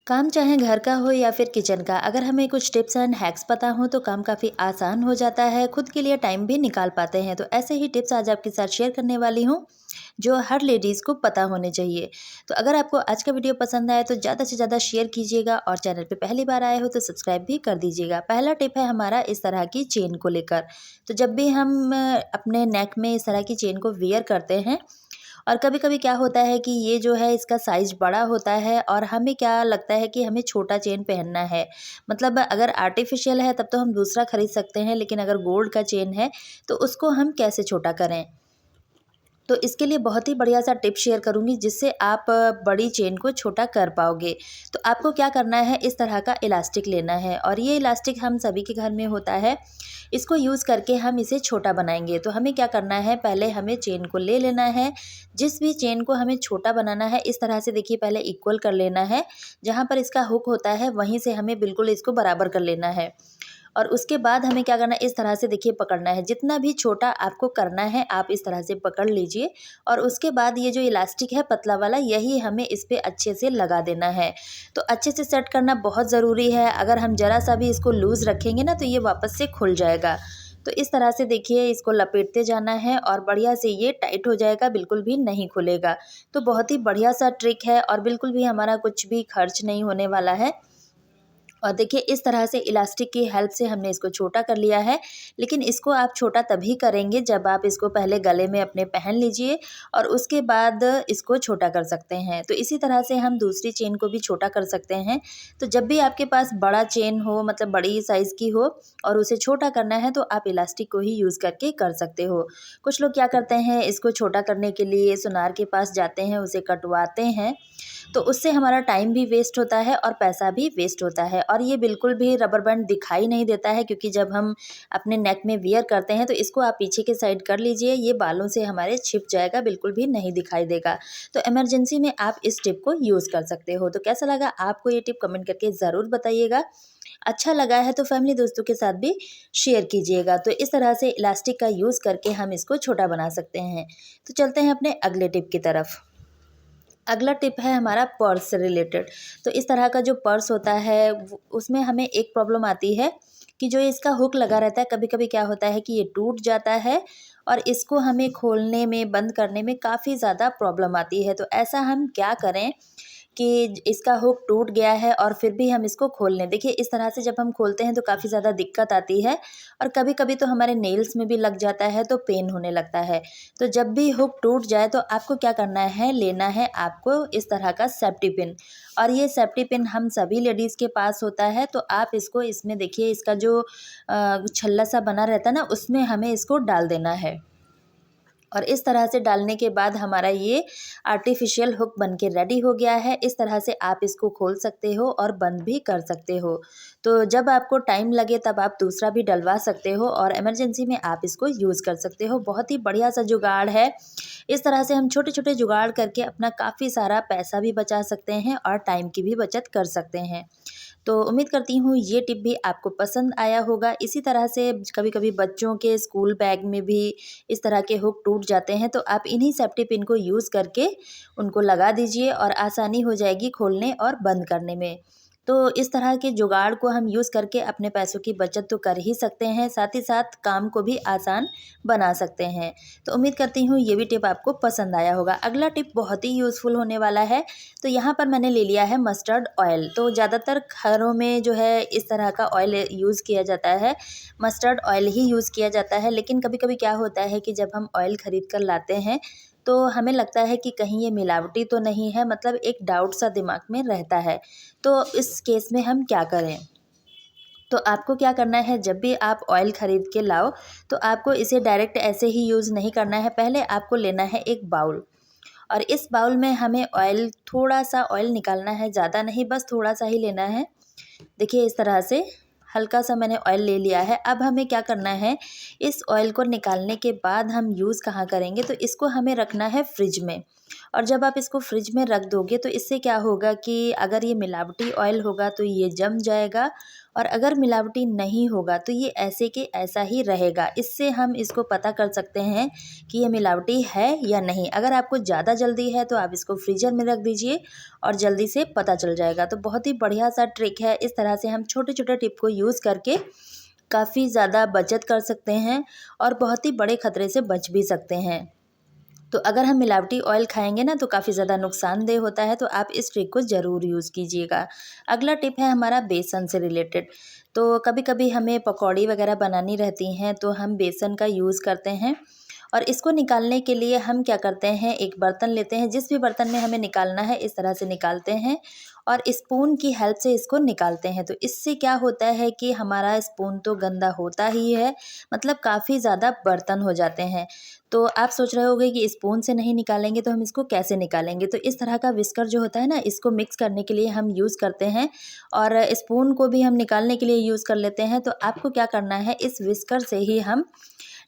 काम चाहे घर का हो या फिर किचन का, अगर हमें कुछ टिप्स एंड हैक्स पता हो तो काम काफ़ी आसान हो जाता है, खुद के लिए टाइम भी निकाल पाते हैं। तो ऐसे ही टिप्स आज आपके साथ शेयर करने वाली हूँ, जो हर लेडीज़ को पता होने चाहिए। तो अगर आपको आज का वीडियो पसंद आए तो ज़्यादा से ज़्यादा शेयर कीजिएगा और चैनल पे पहली बार आए हो तो सब्सक्राइब भी कर दीजिएगा। पहला टिप है हमारा इस तरह की चेन को लेकर। तो जब भी हम अपने नेक में इस तरह की चेन को वियर करते हैं, और कभी-कभी क्या होता है कि ये जो है इसका साइज़ बड़ा होता है और हमें क्या लगता है कि हमें छोटा चेन पहनना है। मतलब अगर आर्टिफ़िशियल है तब तो हम दूसरा खरीद सकते हैं, लेकिन अगर गोल्ड का चेन है तो उसको हम कैसे छोटा करें? तो इसके लिए बहुत ही बढ़िया सा टिप शेयर करूँगी जिससे आप बड़ी चेन को छोटा कर पाओगे। तो आपको क्या करना है, इस तरह का इलास्टिक लेना है और ये इलास्टिक हम सभी के घर में होता है। इसको यूज़ करके हम इसे छोटा बनाएँगे। तो हमें क्या करना है, पहले हमें चेन को ले लेना है। जिस भी चेन को हमें छोटा बनाना है इस तरह से देखिए पहले इक्वल कर लेना है। जहाँ पर इसका हुक होता है वहीं से हमें बिल्कुल इसको बराबर कर लेना है। और उसके बाद हमें क्या करना है, इस तरह से देखिए पकड़ना है। जितना भी छोटा आपको करना है आप इस तरह से पकड़ लीजिए और उसके बाद ये जो इलास्टिक है पतला वाला, यही हमें इस पे अच्छे से लगा देना है। तो अच्छे से सेट करना बहुत ज़रूरी है। अगर हम ज़रा सा भी इसको लूज़ रखेंगे ना तो ये वापस से खुल जाएगा। तो इस तरह से देखिए इसको लपेटते जाना है और बढ़िया से ये टाइट हो जाएगा, बिल्कुल भी नहीं खुलेगा। तो बहुत ही बढ़िया सा ट्रिक है और बिल्कुल भी हमारा कुछ भी खर्च नहीं होने वाला है। और देखिए इस तरह से इलास्टिक की हेल्प से हमने इसको छोटा कर लिया है, लेकिन इसको आप छोटा तभी करेंगे जब आप इसको पहले गले में अपने पहन लीजिए और उसके बाद इसको छोटा कर सकते हैं। तो इसी तरह से हम दूसरी चेन को भी छोटा कर सकते हैं। तो जब भी आपके पास बड़ा चेन हो, मतलब बड़ी साइज़ की हो और उसे छोटा करना है तो आप इलास्टिक को ही यूज़ करके कर सकते हो। कुछ लोग क्या करते हैं, इसको छोटा करने के लिए सुनार के पास जाते हैं, उसे कटवाते हैं, तो उससे हमारा टाइम भी वेस्ट होता है और पैसा भी वेस्ट होता है और ये बिल्कुल भी रबर बैंड दिखाई नहीं देता है, क्योंकि जब हम अपने नेक में वियर करते हैं तो इसको आप पीछे के साइड कर लीजिए, ये बालों से हमारे छिप जाएगा, बिल्कुल भी नहीं दिखाई देगा। तो इमरजेंसी में आप इस टिप को यूज़ कर सकते हो। तो कैसा लगा आपको ये टिप, कमेंट करके ज़रूर बताइएगा। अच्छा लगा है तो फैमिली दोस्तों के साथ भी शेयर कीजिएगा। तो इस तरह से इलास्टिक का यूज़ करके हम इसको छोटा बना सकते हैं। तो चलते हैं अपने अगले टिप की तरफ। अगला टिप है हमारा पर्स से रिलेटेड। तो इस तरह का जो पर्स होता है उसमें हमें एक प्रॉब्लम आती है कि जो इसका हुक लगा रहता है, कभी-कभी क्या होता है कि ये टूट जाता है और इसको हमें खोलने में, बंद करने में काफ़ी ज़्यादा प्रॉब्लम आती है। तो ऐसा हम क्या करें कि इसका हुक टूट गया है और फिर भी हम इसको खोल लें। देखिए इस तरह से जब हम खोलते हैं तो काफ़ी ज़्यादा दिक्कत आती है और कभी-कभी तो हमारे नेल्स में भी लग जाता है तो पेन होने लगता है। तो जब भी हुक टूट जाए तो आपको क्या करना है, लेना है आपको इस तरह का सेफ्टी पिन। और ये सेफ्टी पिन हम सभी लेडीज़ के पास होता है। तो आप इसको, इसमें देखिए इसका जो छल्ला सा बना रहता है ना, उसमें हमें इसको डाल देना है। और इस तरह से डालने के बाद हमारा ये आर्टिफिशियल हुक बन के रेडी हो गया है। इस तरह से आप इसको खोल सकते हो और बंद भी कर सकते हो। तो जब आपको टाइम लगे तब आप दूसरा भी डलवा सकते हो और इमरजेंसी में आप इसको यूज़ कर सकते हो। बहुत ही बढ़िया सा जुगाड़ है। इस तरह से हम छोटे-छोटे जुगाड़ करके अपना काफ़ी सारा पैसा भी बचा सकते हैं और टाइम की भी बचत कर सकते हैं। तो उम्मीद करती हूँ ये टिप भी आपको पसंद आया होगा। इसी तरह से कभी-कभी बच्चों के स्कूल बैग में भी इस तरह के हुक टूट जाते हैं, तो आप इन्हीं सेफ्टी पिन को यूज़ करके उनको लगा दीजिए और आसानी हो जाएगी खोलने और बंद करने में। तो इस तरह के जुगाड़ को हम यूज़ करके अपने पैसों की बचत तो कर ही सकते हैं, साथ ही साथ काम को भी आसान बना सकते हैं। तो उम्मीद करती हूँ ये भी टिप आपको पसंद आया होगा। अगला टिप बहुत ही यूज़फुल होने वाला है। तो यहाँ पर मैंने ले लिया है मस्टर्ड ऑयल। तो ज़्यादातर घरों में जो है इस तरह का ऑयल यूज़ किया जाता है, मस्टर्ड ऑयल ही यूज़ किया जाता है। लेकिन कभी-कभी क्या होता है कि जब हम ऑयल खरीद कर लाते हैं तो हमें लगता है कि कहीं ये मिलावटी तो नहीं है, मतलब एक डाउट सा दिमाग में रहता है। तो इस केस में हम क्या करें? तो आपको क्या करना है, जब भी आप ऑयल ख़रीद के लाओ तो आपको इसे डायरेक्ट ऐसे ही यूज़ नहीं करना है। पहले आपको लेना है एक बाउल और इस बाउल में हमें ऑयल, थोड़ा-सा ऑयल निकालना है, ज़्यादा नहीं, बस थोड़ा-सा ही लेना है। देखिए इस तरह से हल्का-सा मैंने ऑयल ले लिया है। अब हमें क्या करना है, इस ऑयल को निकालने के बाद हम यूज़ कहाँ करेंगे, तो इसको हमें रखना है फ्रिज में। और जब आप इसको फ्रिज में रख दोगे तो इससे क्या होगा कि अगर ये मिलावटी ऑयल होगा तो ये जम जाएगा, और अगर मिलावटी नहीं होगा तो ये ऐसे के ऐसा ही रहेगा। इससे हम इसको पता कर सकते हैं कि ये मिलावटी है या नहीं। अगर आपको ज़्यादा जल्दी है तो आप इसको फ्रीजर में रख दीजिए और जल्दी से पता चल जाएगा। तो बहुत ही बढ़िया सा ट्रिक है। इस तरह से हम छोटे छोटे टिप को यूज़ करके काफ़ी ज़्यादा बचत कर सकते हैं और बहुत ही बड़े खतरे से बच भी सकते हैं। तो अगर हम मिलावटी ऑयल खाएंगे ना तो काफ़ी ज़्यादा नुकसानदेह होता है, तो आप इस ट्रिक को ज़रूर यूज़ कीजिएगा। अगला टिप है हमारा बेसन से रिलेटेड। तो कभी कभी हमें पकौड़ी वगैरह बनानी रहती हैं तो हम बेसन का यूज़ करते हैं, और इसको निकालने के लिए हम क्या करते हैं, एक बर्तन लेते हैं, जिस भी बर्तन में हमें निकालना है इस तरह से निकालते हैं और स्पून की हेल्प से इसको निकालते हैं। तो इससे क्या होता है कि हमारा स्पून तो गंदा होता ही है, मतलब काफ़ी ज़्यादा बर्तन हो जाते हैं। तो आप सोच रहे होंगे कि स्पून से नहीं निकालेंगे तो हम इसको कैसे निकालेंगे। तो इस तरह का विस्कर जो होता है ना, इसको मिक्स करने के लिए हम यूज़ करते हैं, और स्पून को भी हम निकालने के लिए यूज़ कर लेते हैं। तो आपको क्या करना है, इस विस्कर से ही हम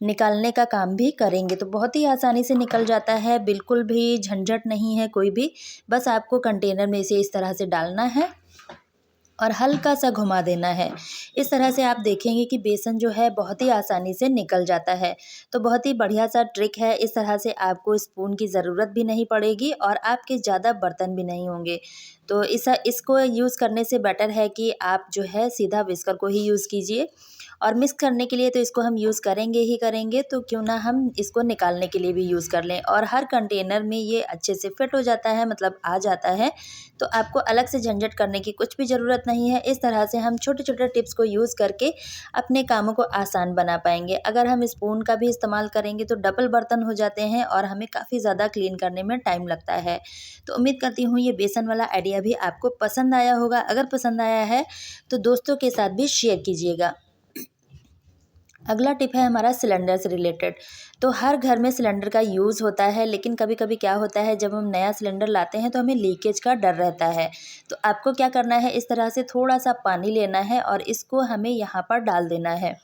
निकालने का काम भी करेंगे। तो बहुत ही आसानी से निकल जाता है, बिल्कुल भी झंझट नहीं है कोई भी। बस आपको कंटेनर में इसे इस तरह से डालना है और हल्का सा घुमा देना है। इस तरह से आप देखेंगे कि बेसन जो है बहुत ही आसानी से निकल जाता है। तो बहुत ही बढ़िया सा ट्रिक है। इस तरह से आपको स्पून की ज़रूरत भी नहीं पड़ेगी और आपके ज़्यादा बर्तन भी नहीं होंगे। तो इसको यूज़ करने से बेटर है कि आप जो है सीधा विस्कर को ही यूज़ कीजिए। और मिक्स करने के लिए तो इसको हम यूज़ करेंगे ही करेंगे, तो क्यों ना हम इसको निकालने के लिए भी यूज़ कर लें। और हर कंटेनर में ये अच्छे से फिट हो जाता है, मतलब आ जाता है। तो आपको अलग से झंझट करने की कुछ भी ज़रूरत नहीं है। इस तरह से हम छोटे छोटे टिप्स को यूज़ करके अपने कामों को आसान बना पाएंगे। अगर हम स्पून का भी इस्तेमाल करेंगे तो डबल बर्तन हो जाते हैं और हमें काफ़ी ज़्यादा क्लीन करने में टाइम लगता है। तो उम्मीद करती हूँ ये बेसन वाला आइडिया भी आपको पसंद आया होगा। अगर पसंद आया है तो दोस्तों के साथ भी शेयर कीजिएगा। अगला टिप है हमारा सिलेंडर से रिलेटेड। तो हर घर में सिलेंडर का यूज़ होता है, लेकिन कभी कभी क्या होता है, जब हम नया सिलेंडर लाते हैं तो हमें लीकेज का डर रहता है। तो आपको क्या करना है, इस तरह से थोड़ा सा पानी लेना है और इसको हमें यहाँ पर डाल देना है।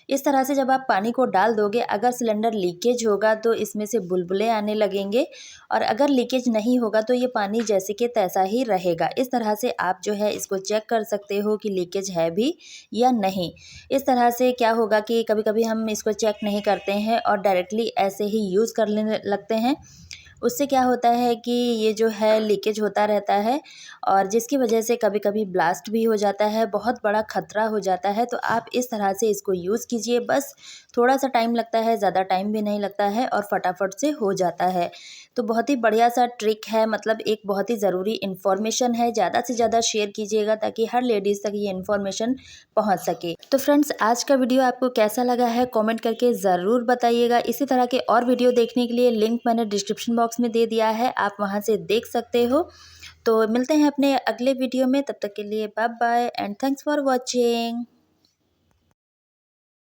इस तरह से जब आप पानी को डाल दोगे, अगर सिलेंडर लीकेज होगा तो इसमें से बुलबुले आने लगेंगे, और अगर लीकेज नहीं होगा तो ये पानी जैसे कि तैसा ही रहेगा। इस तरह से आप जो है इसको चेक कर सकते हो कि लीकेज है भी या नहीं। इस तरह से क्या होगा कि कभी कभी हम इसको चेक नहीं करते हैं और डायरेक्टली ऐसे ही यूज़ कर लेने लगते हैं। उससे क्या होता है कि ये जो है लीकेज होता रहता है, और जिसकी वजह से कभी कभी ब्लास्ट भी हो जाता है, बहुत बड़ा खतरा हो जाता है। तो आप इस तरह से इसको यूज़ कीजिए। बस थोड़ा सा टाइम लगता है, ज़्यादा टाइम भी नहीं लगता है और फटाफट से हो जाता है। तो बहुत ही बढ़िया सा ट्रिक है, मतलब एक बहुत ही ज़रूरी इन्फॉर्मेशन है। ज़्यादा से ज़्यादा शेयर कीजिएगा ताकि हर लेडीज़ तक ये इन्फॉर्मेशन पहुंच सके। तो फ्रेंड्स, आज का वीडियो आपको कैसा लगा है कमेंट करके ज़रूर बताइएगा। इसी तरह के और वीडियो देखने के लिए लिंक मैंने डिस्क्रिप्शन बॉक्स में दे दिया है, आप वहां से देख सकते हो। तो मिलते हैं अपने अगले वीडियो में, तब तक के लिए bye bye and thanks for watching.